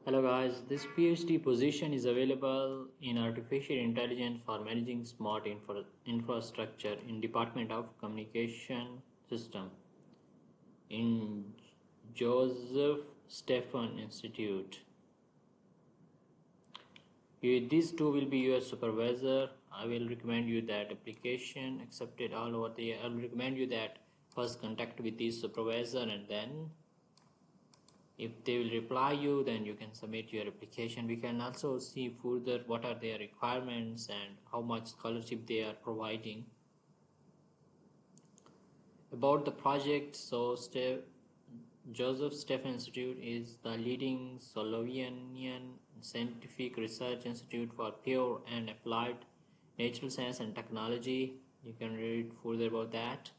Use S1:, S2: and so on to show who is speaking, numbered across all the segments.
S1: Hello guys, this PhD position is available in artificial intelligence for managing smart infrastructure in Department of Communication System in Jožef Stefan Institute. These two will be your supervisor. I will recommend you that application accepted all over the. I will recommend you that first contact with the supervisor, and then if they will reply you, then you can submit your application. We can also see further what are their requirements and how much scholarship they are providing. About the project, so Jožef Stefan Institute is the leading Slovenian scientific research institute for pure and applied natural science and technology. You can read further about that.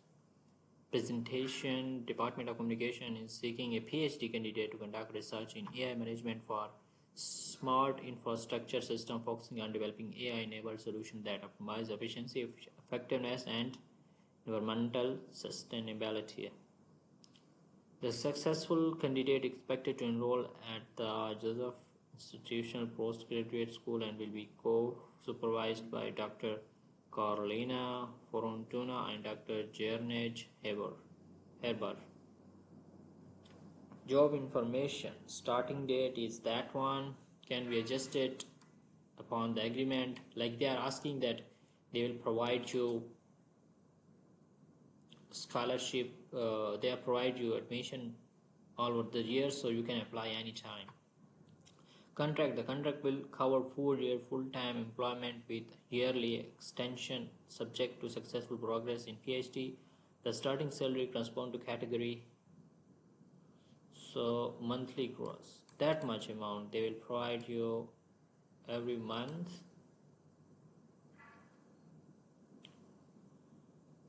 S1: Presentation: Department of Communication is seeking a PhD candidate to conduct research in AI management for smart infrastructure system, focusing on developing AI-enabled solutions that optimize efficiency, effectiveness, and environmental sustainability. The successful candidate expected to enroll at the Jožef Institutional Postgraduate School and will be co-supervised by Dr. Carolina Forontuna and Dr. Jernej Herber. Job information: starting date is that one, can be adjusted upon the agreement. Like they are asking that they will provide you scholarship, they provide you admission all over the year, so you can apply anytime. Contract: the contract will cover 4-year full-time employment with yearly extension subject to successful progress in PhD. The starting salary corresponds to category, so monthly gross, that much amount they will provide you every month.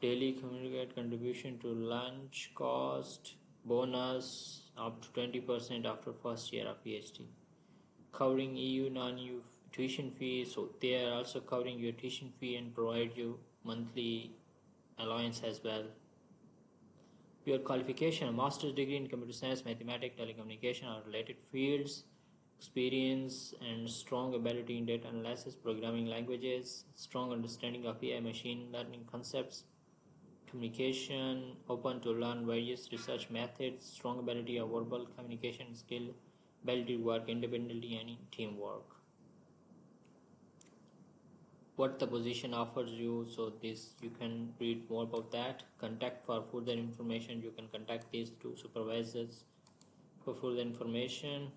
S1: Daily communicate contribution to lunch cost, bonus up to 20% after first year of PhD. Covering EU, non-EU tuition fees, so they are also covering your tuition fee and provide you monthly allowance as well. Your qualification: a master's degree in computer science, mathematics, telecommunication or related fields, experience and strong ability in data analysis, programming languages, strong understanding of AI machine learning concepts, communication, open to learn various research methods, strong ability of verbal communication skill, ability to work independently and in teamwork. What the position offers you, so this you can read more about that. Contact for further information: you can contact these two supervisors for further information.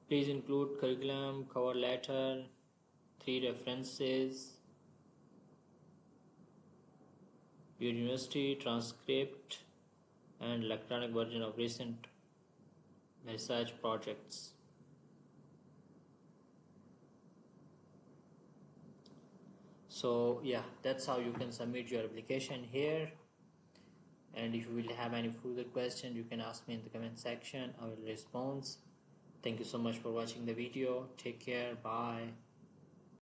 S1: Please include curriculum, cover letter, 3 references, your university transcript and electronic version of recent research projects. So yeah, that's how you can submit your application here. And if you will have any further question, you can ask me in the comment section. I will respond. Thank you so much for watching the video. Take care. Bye.